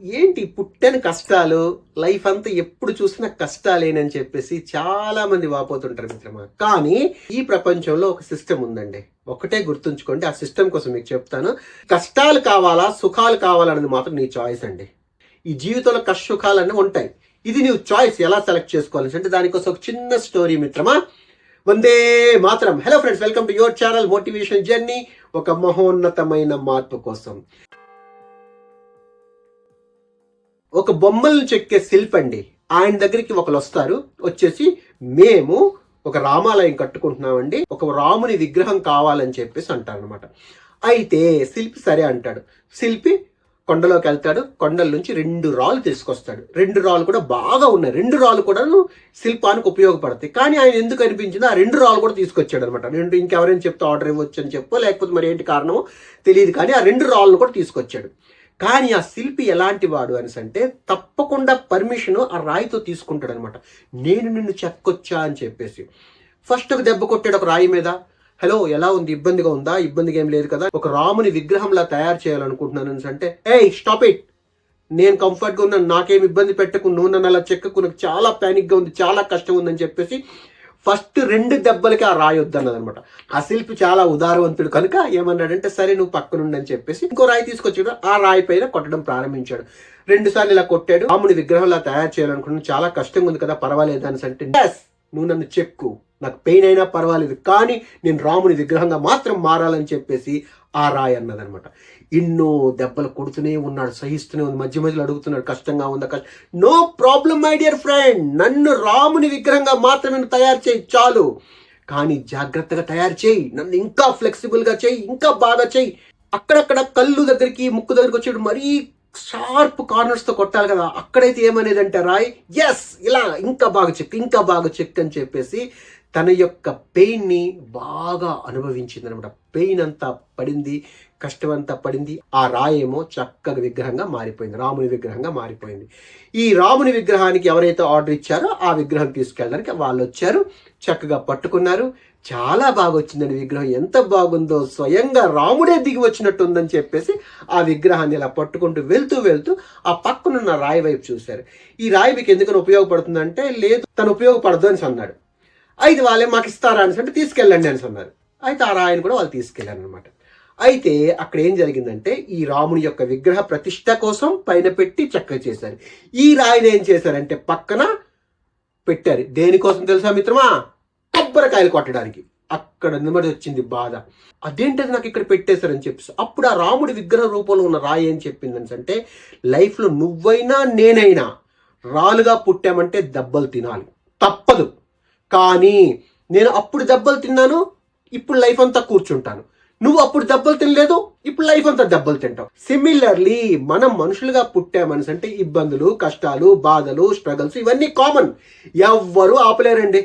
ఏంటి పుట్టని కష్టాలు, లైఫ్ అంతా ఎప్పుడు చూసినా కష్టాలేనని చెప్పేసి చాలా మంది వాపోతుంటారు మిత్రమా. కానీ ఈ ప్రపంచంలో ఒక సిస్టమ్ ఉందండి. ఒకటే గుర్తుంచుకోండి, ఆ సిస్టమ్ కోసం మీకు చెప్తాను. కష్టాలు కావాలా సుఖాలు కావాలన్నది మాత్రం నీ చాయిస్ అండి. ఈ జీవితంలో కష్ట సుఖాలన్నీ ఉంటాయి. ఇది నీ చాయిస్ ఎలా సెలెక్ట్ చేసుకోవాలి అంటే దానికోసం ఒక చిన్న స్టోరీ మిత్రమా. వందే మాత్రం. Hello friends, welcome to your channel motivation journey. ఒక మహోన్నతమైన మార్పు కోసం ఒక బొమ్మలను చెక్కే శిల్పి అండి. ఆయన దగ్గరికి ఒకరు వస్తారు. వచ్చేసి మేము ఒక రామాలయం కట్టుకుంటున్నామండి, ఒక రాముని విగ్రహం కావాలని చెప్పేసి అంటారు అనమాట. అయితే శిల్పి సరే అంటాడు. శిల్పి కొండలోకి వెళ్తాడు. కొండల నుంచి 2 రాళ్ళు తీసుకొస్తాడు. 2 రాళ్ళు కూడా బాగా ఉన్నాయి. 2 రాళ్ళు కూడా శిల్పానికి ఉపయోగపడతాయి. కానీ ఆయన ఎందుకు అనిపించింది ఆ 2 రాళ్ళు కూడా తీసుకొచ్చాడు అనమాట. నేను ఇంకెవరైనా చెప్తే ఆర్డర్ ఇవ్వచ్చు అని చెప్పో లేకపోతే మరి ఏంటి కారణమో తెలియదు, కానీ ఆ 2 రాళ్ళను కూడా తీసుకొచ్చాడు. కానీ ఆ శిల్పి ఎలాంటి వాడు అనేసి అంటే తప్పకుండా పర్మిషన్ ఆ రాయితో తీసుకుంటాడు అనమాట. నేను నిన్ను చెక్కొచ్చా అని చెప్పేసి ఫస్ట్ ఒక దెబ్బ కొట్టాడు ఒక రాయి మీద. హలో, ఎలా ఉంది, ఇబ్బందిగా ఉందా? ఇబ్బందిగా ఏం లేదు కదా, ఒక రాముని విగ్రహంలా తయారు చేయాలనుకుంటున్నాను అనేసి అంటే, ఏయ్ స్టాప్ ఇట్, నేను కంఫర్ట్గా ఉన్నాను, నాకేం ఇబ్బంది పెట్టకు, నువ్వు నన్ను అలా చెక్కకు, నాకు చాలా ప్యానిక్గా ఉంది, చాలా కష్టం ఉందని చెప్పేసి ఫస్ట్ 2 దెబ్బలకి ఆ రాయి వద్దన్నది అనమాట. ఆ శిల్పి చాలా ఉదారవంతుడు కనుక ఏమన్నాడంటే, సరే నువ్వు పక్కనుండి అని చెప్పేసి ఇంకో రాయి తీసుకొచ్చాడు. ఆ రాయి పైన కొట్టడం ప్రారంభించాడు. 2 సార్లు ఇలా కొట్టాడు. రాముని విగ్రహంలా తయారు చేయాలనుకున్నాను, చాలా కష్టంగా ఉంది కదా, పర్వాలేదు అని అంటే, నువ్వు నన్ను చెక్కు, నాకు పెయిన్ అయినా పర్వాలేదు, కానీ నేను రాముని విగ్రహంగా మాత్రం మారాలని చెప్పేసి ఆ రాయి అన్నదనమాట. ఎన్నో దెబ్బలు కొడుతూనే ఉన్నాడు, సహిస్తూనే ఉంది. మధ్య మధ్యలో అడుగుతున్నాడు, కష్టంగా ఉందా? No problem my dear friend, నన్ను రాముని విగ్రహంగా మాత్రమే తయారు చేయి చాలు, కానీ జాగ్రత్తగా తయారు చేయి, నన్ను ఇంకా ఫ్లెక్సిబుల్గా చేయి, ఇంకా బాగా చేయి. అక్కడక్కడ కళ్ళు దగ్గరికి ముక్కు దగ్గరికి వచ్చాడు, మరీ షార్ప్ కార్నర్స్ తో కొట్టాలి కదా, అక్కడైతే ఏమనేదంటే రాయ్, ఎస్ ఇలా ఇంకా బాగా చెక్, ఇంకా బాగా చెక్ అని చెప్పేసి తన యొక్క పెయిన్ ని బాగా అనుభవించింది అనమాట. పెయిన్ అంతా పడింది, కష్టం అంతా పడింది. ఆ రాయేమో చక్కగా విగ్రహంగా మారిపోయింది, రాముని విగ్రహంగా మారిపోయింది. ఈ రాముని విగ్రహానికి ఎవరైతే ఆర్డర్ ఇచ్చారో ఆ విగ్రహం తీసుకెళ్ళడానికి వాళ్ళు వచ్చారు, చక్కగా పట్టుకున్నారు. చాలా బాగా వచ్చిందని విగ్రహం, ఎంత బాగుందో, స్వయంగా రాముడే దిగి వచ్చినట్టు ఉందని చెప్పేసి ఆ విగ్రహాన్ని ఇలా పట్టుకుంటూ వెళ్తూ వెళ్తూ ఆ పక్కనున్న రాయి వైపు చూశారు. ఈ రాయి మీకు ఎందుకని ఉపయోగపడుతుందంటే, లేదు తను ఉపయోగపడదు అని అన్నాడు. అయితే వాళ్ళే మాకు ఇస్తారా అని అంటే, తీసుకెళ్ళండి అని అన్నారు. అయితే ఆ రాయిని కూడా వాళ్ళు తీసుకెళ్ళారు అనమాట. అయితే అక్కడ ఏం జరిగిందంటే, ఈ రాముని యొక్క విగ్రహ ప్రతిష్ట కోసం పైన పెట్టి చక్కగా చేశారు. ఈ రాయిని ఏం చేశారంటే పక్కన పెట్టారు. దేనికోసం తెలుసా మిత్రమా? కొబ్బరికాయలు కొట్టడానికి. అక్కడ నిమ్మడి వచ్చింది బాధ. అదేంటది నాకు ఇక్కడ పెట్టేశారని చెప్పేసి అప్పుడు ఆ రాముడి విగ్రహ రూపంలో ఉన్న రాయి ఏం చెప్పిందని అంటే, లైఫ్లో నువ్వైనా నేనైనా రాలుగా పుట్టామంటే దెబ్బలు తినాలి, తప్పదు. కానీ నేను అప్పుడు దెబ్బలు తిన్నాను, ఇప్పుడు లైఫ్ అంతా కూర్చుంటాను. నువ్వు అప్పుడు దెబ్బలు తినలేదు, ఇప్పుడు లైఫ్ అంతా దెబ్బలు తింటావు. సిమిలర్లీ మనం మనుషులుగా పుట్టామని అంటే ఇబ్బందులు, కష్టాలు, బాధలు, స్ట్రగల్స్ ఇవన్నీ కామన్, ఎవ్వరూ ఆపలేరండి.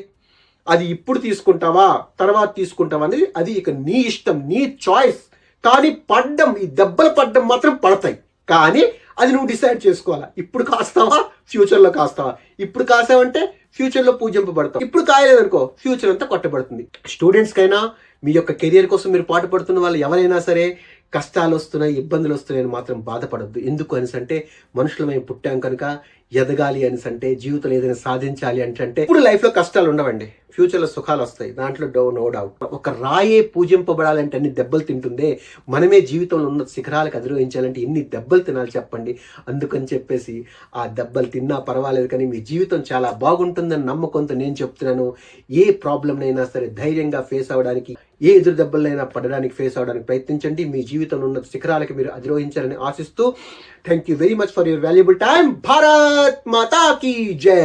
అది ఇప్పుడు తీసుకుంటావా తర్వాత తీసుకుంటావా అనేది అది ఇక నీ ఇష్టం, నీ చాయిస్. కానీ పడ్డం, ఈ దెబ్బలు పడ్డం మాత్రం పడతాయి. కానీ అది నువ్వు డిసైడ్ చేసుకోవాలా, ఇప్పుడు కాస్తావా ఫ్యూచర్లో కాస్తావా. ఇప్పుడు కాసావంటే ఫ్యూచర్లో పూజింపబడతావు, ఇప్పుడు కాయలేదనుకో ఫ్యూచర్ అంతా కొట్టబడుతుంది. స్టూడెంట్స్కైనా, మీ యొక్క కెరియర్ కోసం మీరు పాటుపడుతున్న వాళ్ళు ఎవరైనా సరే, కష్టాలు వస్తున్నాయి, ఇబ్బందులు వస్తున్నాయని మాత్రం బాధపడద్దు. ఎందుకు అనేసి అంటే, మనుషులు మేము పుట్టాం కనుక ఎదగాలి అనేసి అంటే, జీవితంలో ఏదైనా సాధించాలి అంటే ఇప్పుడు లైఫ్లో కష్టాలు ఉండవండి, ఫ్యూచర్లో సుఖాలు వస్తాయి, దాంట్లో నో డౌట్. ఒక రాయే పూజింపబడాలంటే అన్ని దెబ్బలు తింటుందే, మనమే జీవితంలో ఉన్న శిఖరాలకు అధిరోహించాలంటే ఎన్ని దెబ్బలు తినాలి చెప్పండి. అందుకని చెప్పేసి ఆ దెబ్బలు తిన్నా పర్వాలేదు, కానీ మీ జీవితం చాలా బాగుంటుందని నమ్మకంతో నేను చెప్తున్నాను. ఏ ప్రాబ్లంనైనా సరే ధైర్యంగా ఫేస్ అవ్వడానికి, ఏ ఎదురు దెబ్బలైనా పడడానికి, ఫేస్ అవడానికి ప్రయత్నించండి. మీ జీవితంలో ఉన్న శిఖరాలకి మీరు అధిరోహించాలని ఆశిస్తూ, thank you very much for your valuable time. Bharat మాతా కీ జై.